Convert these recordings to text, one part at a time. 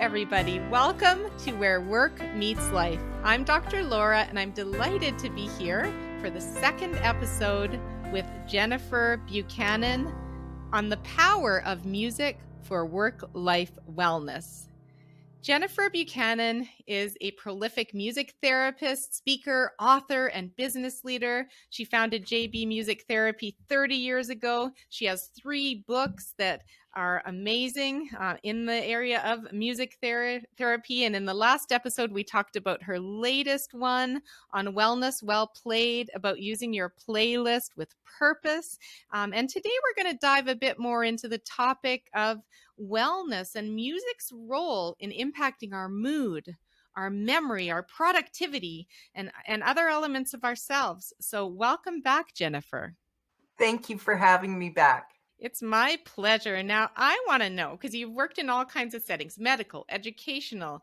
everybody. Welcome to Where Work Meets Life. I'm Dr. Laura, and I'm delighted to be here for the second episode with Jennifer Buchanan on the power of music for work-life wellness. Jennifer Buchanan is a prolific music therapist, speaker, author, and business leader. She founded JB Music Therapy 30 years ago. She has 3 books that are amazing in the area of music therapy. And in the last episode, we talked about her latest one on wellness, Wellplayed, about using your playlist with purpose. And today we're going to dive a bit more into the topic of wellness and music's role in impacting our mood, our memory, our productivity, and other elements of ourselves. So welcome back, Jennifer. Thank you for having me back. It's my pleasure. Now, I want to know, because you've worked in all kinds of settings, medical, educational,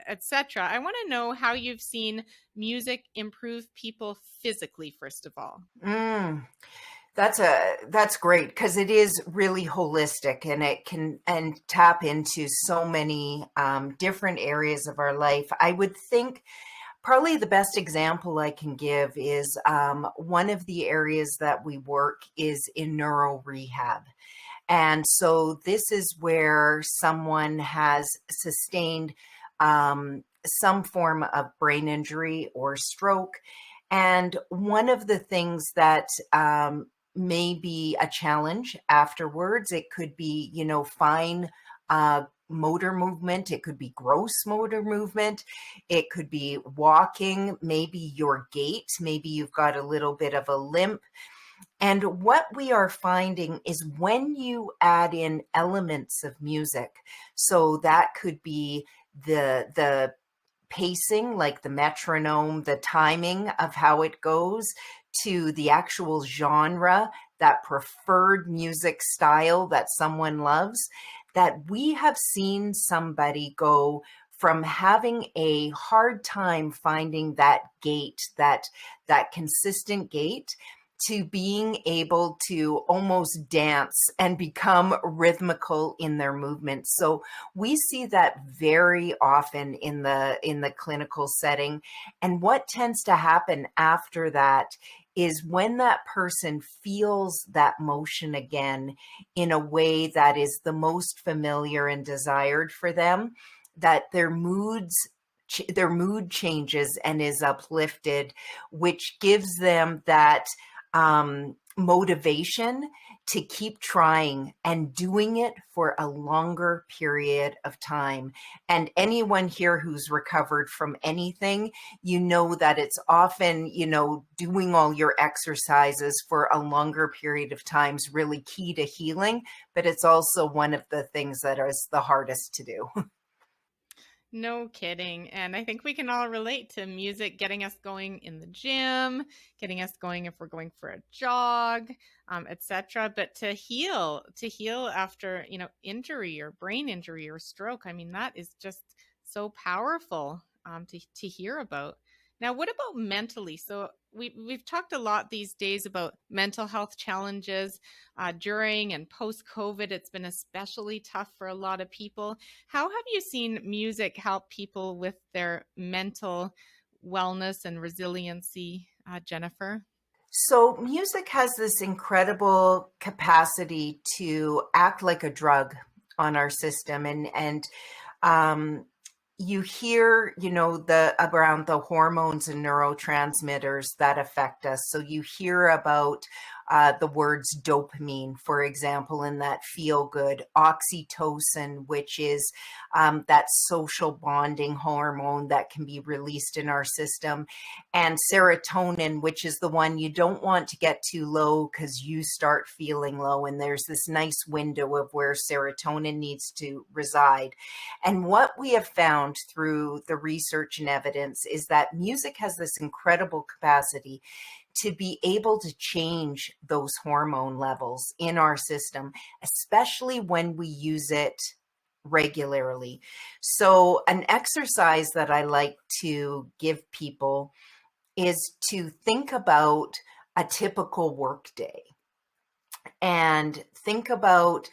etc. I want to know how you've seen music improve people physically, first of all. That's great, because it is really holistic, and it can tap into so many different areas of our life. I would think probably the best example I can give is one of the areas that we work is in neuro rehab. And so this is where someone has sustained some form of brain injury or stroke. And one of the things that may be a challenge afterwards, it could be, fine motor movement, it could be gross motor movement, it could be walking, maybe your gait, maybe you've got a little bit of a limp. And what we are finding is when you add in elements of music, so that could be the pacing, like the metronome, the timing of how it goes, to the actual genre, that preferred music style that someone loves, that we have seen somebody go from having a hard time finding that gait, that consistent gait, to being able to almost dance and become rhythmical in their movements. So we see that very often in the clinical setting. And what tends to happen after that is when that person feels that motion again in a way that is the most familiar and desired for them, that their mood changes and is uplifted, which gives them that motivation to keep trying and doing it for a longer period of time. And anyone here who's recovered from anything, that it's often, doing all your exercises for a longer period of time is really key to healing, but it's also one of the things that is the hardest to do. No kidding. And I think we can all relate to music getting us going in the gym, getting us going if we're going for a jog, etc. But to heal after, injury or brain injury or stroke, I mean, that is just so powerful to hear about. Now, what about mentally? So we've talked a lot these days about mental health challenges during and post-COVID. It's been especially tough for a lot of people. How have you seen music help people with their mental wellness and resiliency, Jennifer? So music has this incredible capacity to act like a drug on our system, and you hear, around the hormones and neurotransmitters that affect us. So you hear about the words dopamine, for example, in that feel good, oxytocin, which is that social bonding hormone that can be released in our system, and serotonin, which is the one you don't want to get too low because you start feeling low. And there's this nice window of where serotonin needs to reside. And what we have found through the research and evidence is that music has this incredible capacity to be able to change those hormone levels in our system, especially when we use it regularly. So an exercise that I like to give people is to think about a typical work day and think about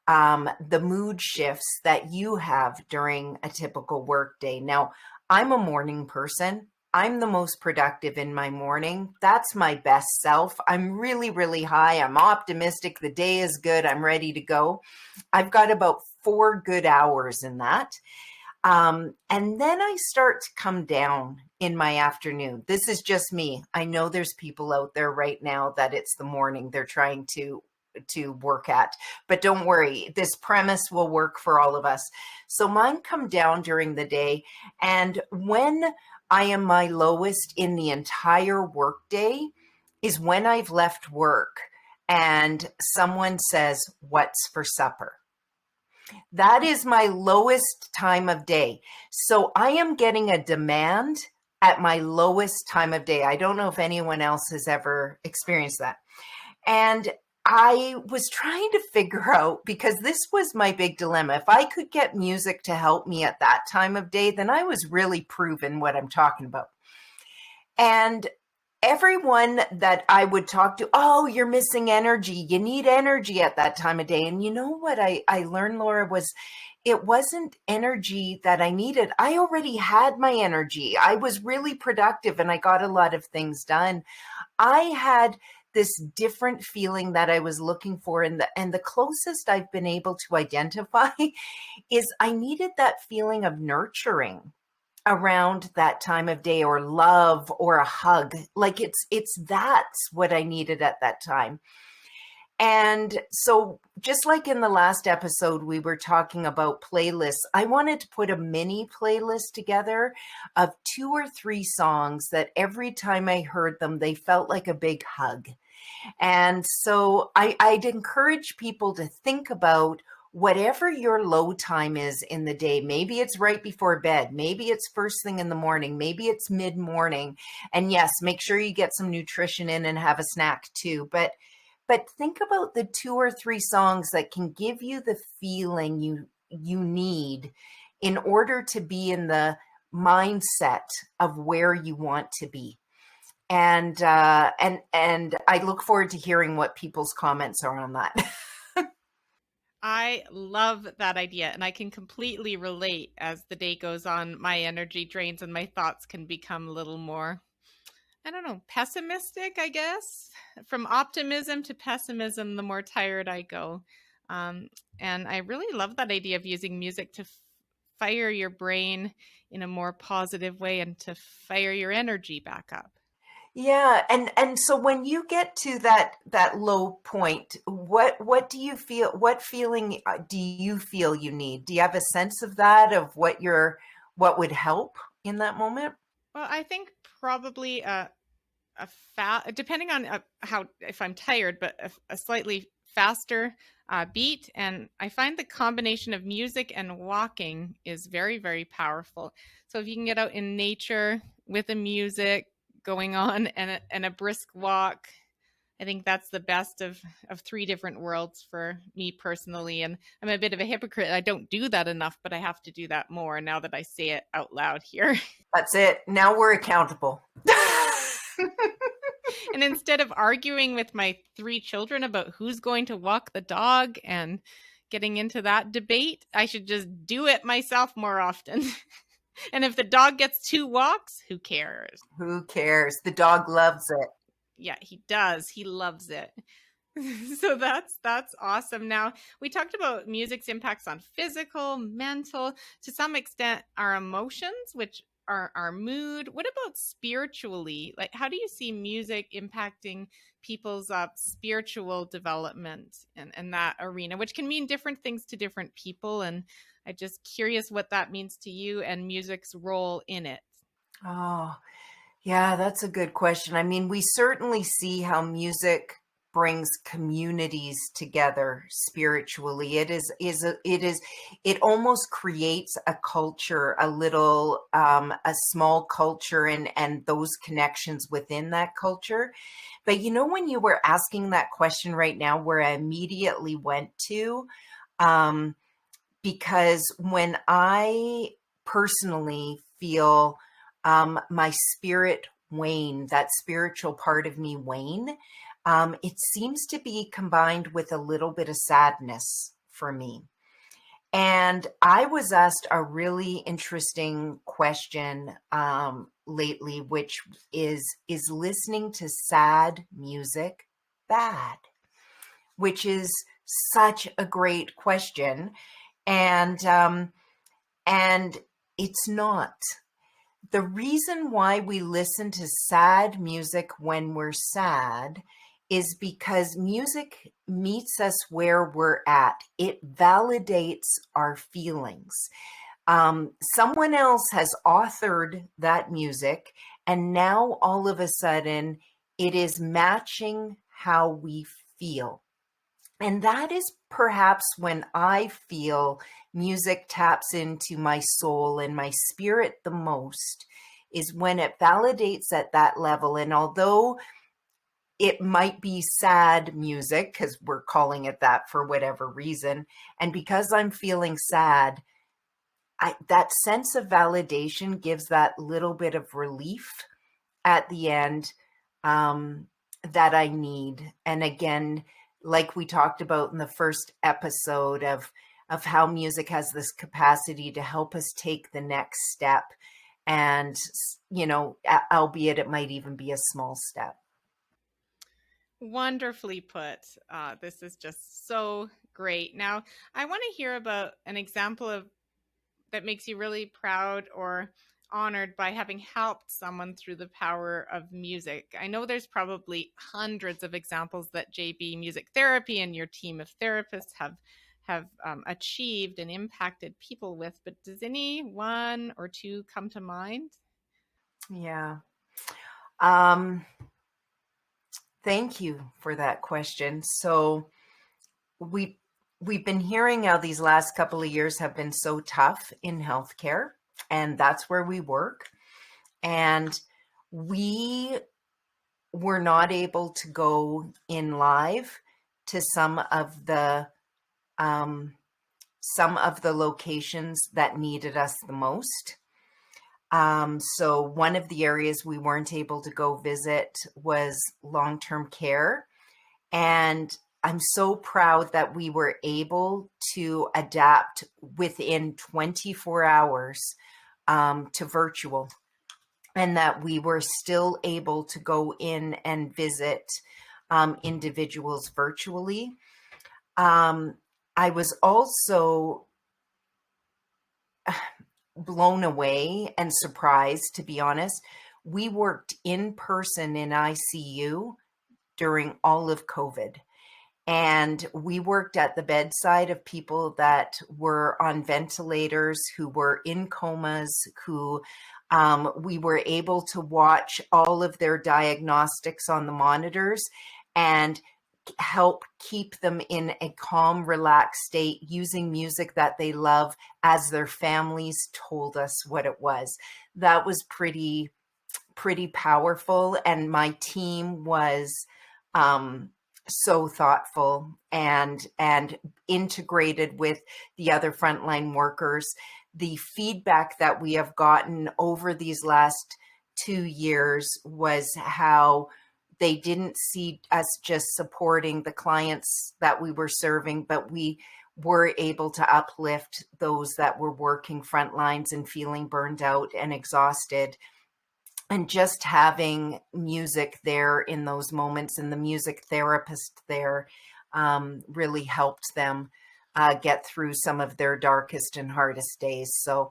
the mood shifts that you have during a typical work day. Now, I'm a morning person. I'm the most productive in my morning. That's my best self. I'm really, really high. I'm optimistic. The day is good. I'm ready to go. I've got about 4 good hours in that. And then I start to come down in my afternoon. This is just me. I know there's people out there right now that it's the morning they're trying to work at, but don't worry, this premise will work for all of us. So mine come down during the day, and when I am my lowest in the entire workday is when I've left work and someone says, "What's for supper?" That is my lowest time of day. So I am getting a demand at my lowest time of day. I don't know if anyone else has ever experienced that. And I was trying to figure out, because this was my big dilemma. If I could get music to help me at that time of day, then I was really proving what I'm talking about. And everyone that I would talk to, "Oh, you're missing energy. You need energy at that time of day." And you know what I learned, Laura, was it wasn't energy that I needed. I already had my energy. I was really productive and I got a lot of things done. I had this different feeling that I was looking for. And the closest I've been able to identify is I needed that feeling of nurturing around that time of day, or love, or a hug. Like that's what I needed at that time. And so just like in the last episode, we were talking about playlists. I wanted to put a mini playlist together of 2 or 3 songs that every time I heard them, they felt like a big hug. And so I'd encourage people to think about whatever your low time is in the day. Maybe it's right before bed. Maybe it's first thing in the morning. Maybe it's mid-morning. And yes, make sure you get some nutrition in and have a snack too. But think about the 2 or 3 songs that can give you the feeling you need in order to be in the mindset of where you want to be. And I look forward to hearing what people's comments are on that. I love that idea, and I can completely relate. As the day goes on, my energy drains and my thoughts can become a little more, I don't know, pessimistic, I guess. From optimism to pessimism, the more tired I go. And I really love that idea of using music to fire your brain in a more positive way and to fire your energy back up. Yeah, and so when you get to that low point, what do you feel? What feeling do you feel you need? Do you have a sense of that, of what would help in that moment? Well, I think probably depending on how, if I'm tired, but a slightly faster beat. And I find the combination of music and walking is very, very powerful. So if you can get out in nature with the music going on and a brisk walk, I think that's the best of 3 different worlds for me personally. And I'm a bit of a hypocrite. I don't do that enough, but I have to do that more now that I say it out loud here. That's it. Now we're accountable. And instead of arguing with my 3 children about who's going to walk the dog and getting into that debate, I should just do it myself more often. And if the dog gets 2 walks, who cares? Who cares? The dog loves it. Yeah, he does. He loves it. So that's awesome. Now, we talked about music's impacts on physical, mental, to some extent our emotions, which are our mood. What about spiritually? Like, how do you see music impacting people's spiritual development and that arena, which can mean different things to different people? And I'm just curious what that means to you and music's role in it. Oh, yeah, that's a good question. I mean, we certainly see how music brings communities together spiritually. It almost creates a culture, a small culture, and those connections within that culture. But when you were asking that question right now, where I immediately went to, because when I personally feel my spirit wane, that spiritual part of me wane, it seems to be combined with a little bit of sadness for me. And I was asked a really interesting question lately, which is listening to sad music bad? Which is such a great question, and and it's not. The reason why we listen to sad music when we're sad is because music meets us where we're at. It validates our feelings. Someone else has authored that music, and now all of a sudden it is matching how we feel. And that is perhaps when I feel music taps into my soul and my spirit the most, is when it validates at that level. And although it might be sad music, because we're calling it that for whatever reason, and because I'm feeling sad, that sense of validation gives that little bit of relief at the end that I need. And again, like we talked about in the first episode of how music has this capacity to help us take the next step. And, albeit it might even be a small step. Wonderfully put. This is just so great. Now, I want to hear about an example of that makes you really proud or honored by having helped someone through the power of music. I know there's probably hundreds of examples that JB Music Therapy and your team of therapists have achieved and impacted people with, but does any one or two come to mind? Yeah. Thank you for that question. So we've been hearing how these last couple of years have been so tough in healthcare, and that's where we work. And we were not able to go in live to some of the locations that needed us the most. So one of the areas we weren't able to go visit was long-term care. And I'm so proud that we were able to adapt within 24 hours to virtual, and that we were still able to go in and visit individuals virtually. I was also blown away and surprised, to be honest. We worked in person in ICU during all of COVID. And we worked at the bedside of people that were on ventilators, who were in comas, who we were able to watch all of their diagnostics on the monitors and help keep them in a calm, relaxed state using music that they love as their families told us what it was. That was pretty powerful. And my team was so thoughtful and integrated with the other frontline workers. The feedback that we have gotten over these last 2 years was how they didn't see us just supporting the clients that we were serving, but we were able to uplift those that were working front lines and feeling burned out and exhausted. And just having music there in those moments, and the music therapist there really helped them get through some of their darkest and hardest days. So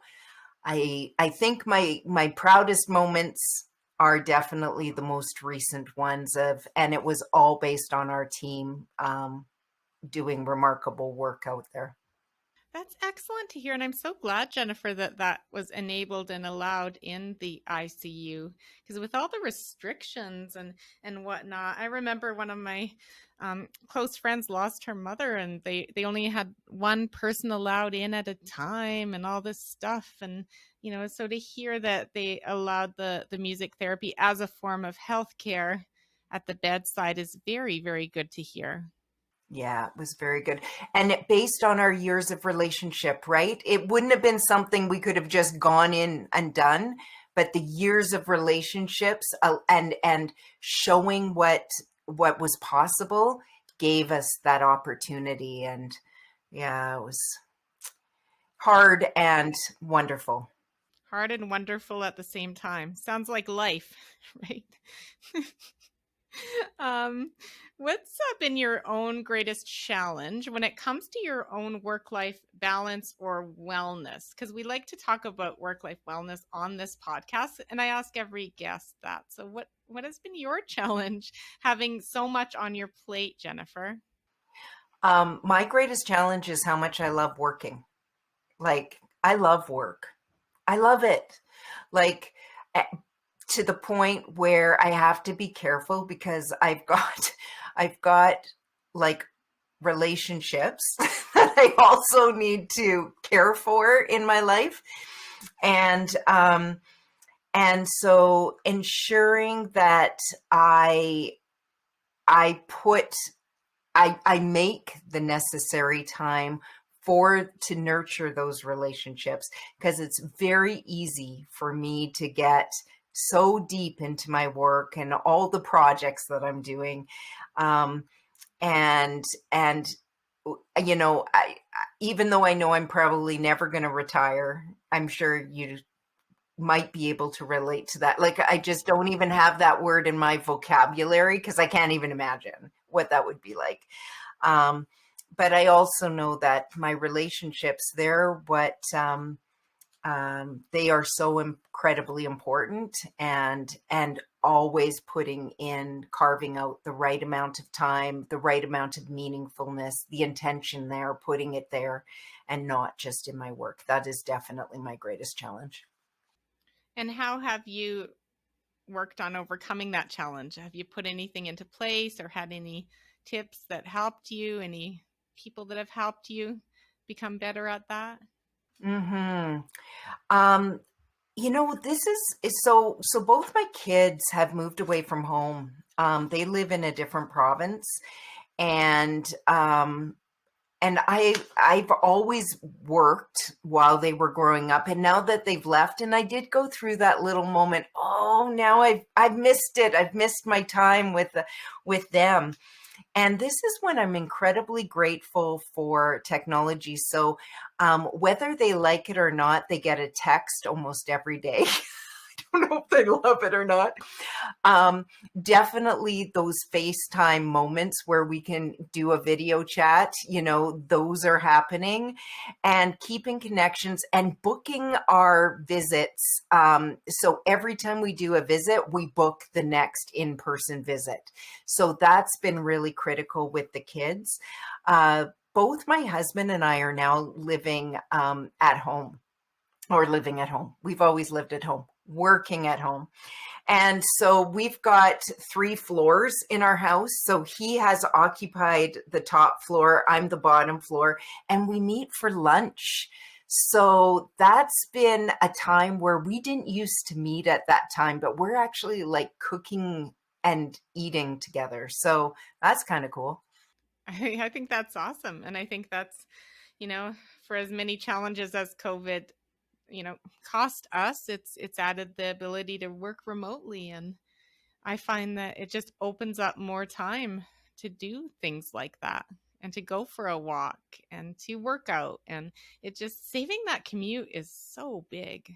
I think my proudest moments are definitely the most recent ones and it was all based on our team doing remarkable work out there. That's excellent to hear. And I'm so glad, Jennifer, that was enabled and allowed in the ICU. Because with all the restrictions and whatnot, I remember one of my close friends lost her mother, and they only had one person allowed in at a time and all this stuff. And, so to hear that they allowed the music therapy as a form of healthcare at the bedside is very, very good to hear. Yeah, it was very good. And based on our years of relationship, right? It wouldn't have been something we could have just gone in and done, but the years of relationships and showing what was possible gave us that opportunity. And Yeah, it was hard and wonderful. Hard and wonderful at the same time. Sounds like life, right? um, what's been your own greatest challenge when it comes to your own work-life balance or wellness? Because we like to talk about work-life wellness on this podcast, and I ask every guest that. So what has been your challenge having so much on your plate, Jennifer? My greatest challenge is how much I love working. Like, I love work. I love it. Like, to the point where I have to be careful because I've got like relationships that I also need to care for in my life. And so ensuring that I put I make the necessary time to nurture those relationships, because it's very easy for me to get so deep into my work and all the projects that I'm doing. Um, and you know, even though I know I'm probably never going to retire, I'm sure you might be able to relate to that. Like, I just don't even have that word in my vocabulary because I can't even imagine what that would be like. Um, but I also know that my relationships, they are so incredibly important, and always carving out the right amount of time, the right amount of meaningfulness, the intention there, putting it there, and not just in my work. That is definitely my greatest challenge. And how have you worked on overcoming that challenge? Have you put anything into place or had any tips that helped you? Any people that have helped you become better at that? Hmm. Um, this is so both my kids have moved away from home. They live in a different province, and I've always worked while they were growing up, and now that they've left, and I did go through that little moment. Oh, now I've missed it. I've missed my time with them. And this is when I'm incredibly grateful for technology. So whether they like it or not, they get a text almost every day. I don't know if they love it or not. Um, Definitely those FaceTime moments where we can do a video chat, those are happening, and keeping connections and booking our visits. So every time we do a visit, we book the next in-person visit. So that's been really critical with the kids. Both my husband and I are now living at home, or living at home. We've always lived at home, working at home. And so we've got 3 floors in our house. So he has occupied the top floor, I'm the bottom floor, and we meet for lunch. So that's been a time where we didn't used to meet at that time, but we're actually like cooking and eating together. So that's kind of cool. I think that's awesome. And I think that's, for as many challenges as COVID, cost us, it's added the ability to work remotely. And I find that it just opens up more time to do things like that, and to go for a walk and to work out. And it just, saving that commute is so big.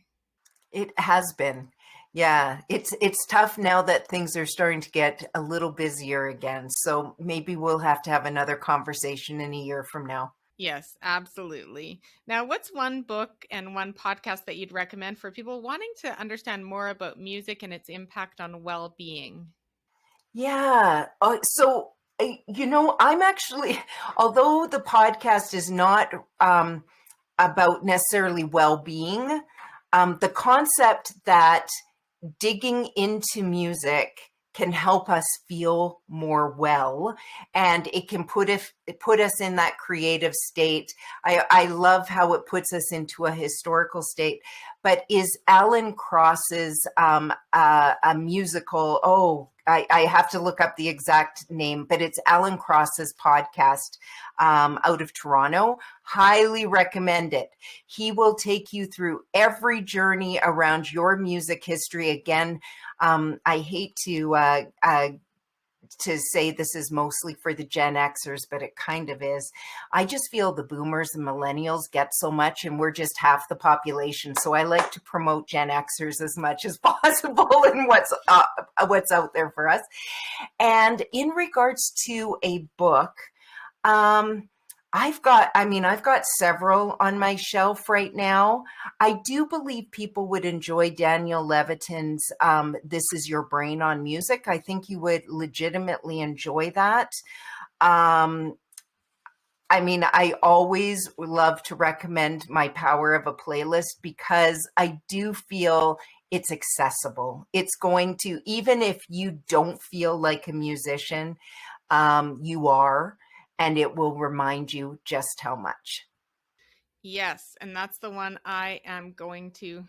It has been. Yeah, it's tough now that things are starting to get a little busier again. So maybe we'll have to have another conversation in a year from now. Yes, absolutely. Now, what's one book and one podcast that you'd recommend for people wanting to understand more about music and its impact on well-being? Yeah. I'm actually, although the podcast is not about necessarily well-being, the concept that digging into music can help us feel more well, and it can put us in that creative state. I love how it puts us into a historical state. But is Alan Cross's a musical? Oh, I have to look up the exact name, but it's Alan Cross's podcast out of Toronto. Highly recommend it. He will take you through every journey around your music history. Again, I hate to to say this is mostly for the Gen Xers, but it kind of is. I just feel the boomers and millennials get so much, and we're just half the population. So I like to promote Gen Xers as much as possible and what's out there for us. And in regards to a book, I've got several on my shelf right now. I do believe people would enjoy Daniel Levitin's This Is Your Brain on Music. I think you would legitimately enjoy that. I always love to recommend My Power of a Playlist because I do feel it's accessible. It's going to, even if you don't feel like a musician, you are, and it will remind you just how much. Yes, and that's the one I am going to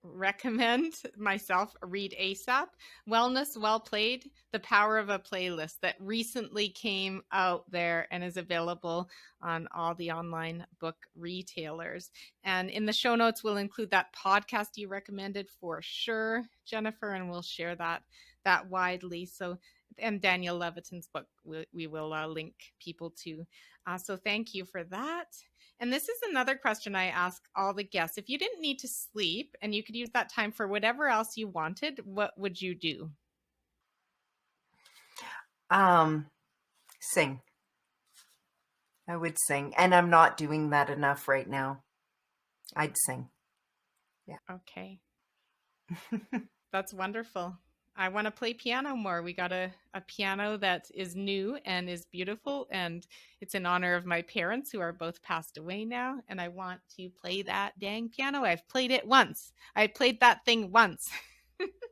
recommend myself read ASAP. Wellness Wellplayed, The Power of a Playlist, that recently came out there and is available on all the online book retailers. And in the show notes, we'll include that podcast you recommended for sure, Jennifer, and we'll share that widely. So, and Daniel Levitin's book, we will link people to. So thank you for that. And this is another question I ask all the guests. If you didn't need to sleep and you could use that time for whatever else you wanted, what would you do? Sing. I would sing. And I'm not doing that enough right now. I'd sing. Yeah. Okay. That's wonderful. I want to play piano more. We got a piano that is new and is beautiful, and it's in honor of my parents who are both passed away now, and I want to play that dang piano. I've played it once. I played that thing once.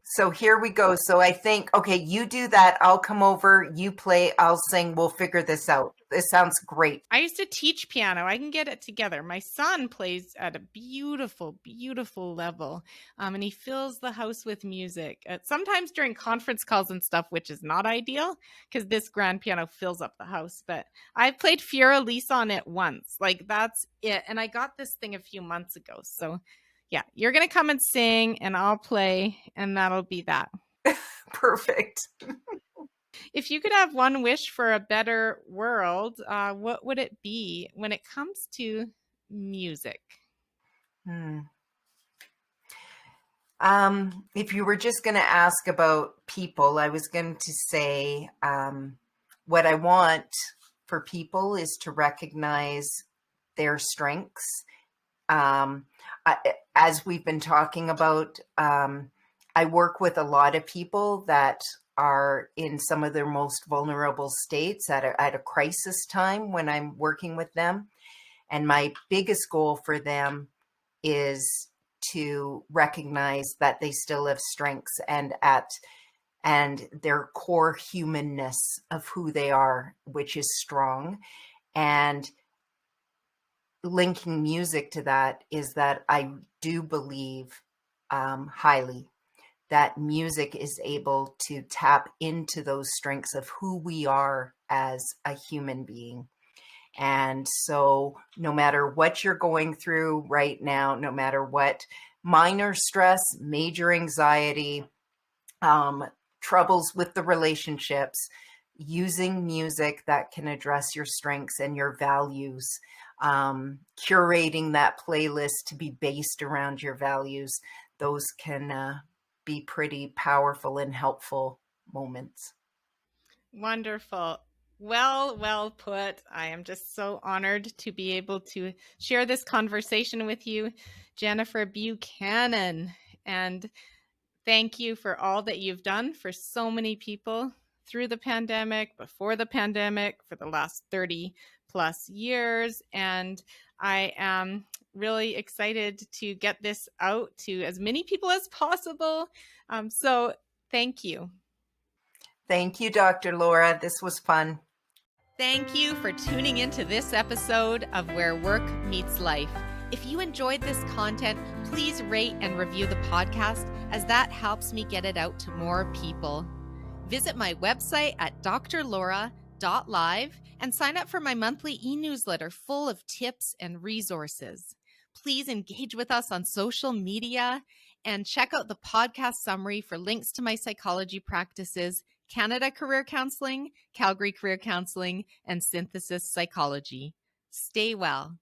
So here we go. So I think, okay, you do that. I'll come over, you play, I'll sing. We'll figure this out. This sounds great. I used to teach piano. I can get it together. My son plays at a beautiful, beautiful level, and he fills the house with music. Sometimes during conference calls and stuff, which is not ideal because this grand piano fills up the house. But I played Fiora Lisa on it once. Like, that's it. And I got this thing a few months ago. So yeah, you're going to come and sing and I'll play, and that'll be that. Perfect. If you could have one wish for a better world, what would it be when it comes to music? If you were just going to ask about people, I was going to say what I want for people is to recognize their strengths. As we've been talking about, I work with a lot of people that are in some of their most vulnerable states at a crisis time when I'm working with them. And my biggest goal for them is to recognize that they still have strengths and their core humanness of who they are, which is strong. And linking music to that is that I do believe highly that music is able to tap into those strengths of who we are as a human being. And so no matter what you're going through right now, no matter what minor stress, major anxiety, troubles with the relationships, using music that can address your strengths and your values, curating that playlist to be based around your values, those can be pretty powerful and helpful moments. Wonderful. Well put. I am just so honored to be able to share this conversation with you, Jennifer Buchanan. And thank you for all that you've done for so many people through the pandemic, before the pandemic, for the last 30 plus years. And I am really excited to get this out to as many people as possible. So thank you. Thank you, Dr. Laura. This was fun. Thank you for tuning into this episode of Where Work Meets Life. If you enjoyed this content, please rate and review the podcast, as that helps me get it out to more people. Visit my website at drlaura.live and sign up for my monthly e-newsletter full of tips and resources. Please engage with us on social media and check out the podcast summary for links to my psychology practices, Canada Career Counseling, Calgary Career Counseling, and Synthesis Psychology. Stay well.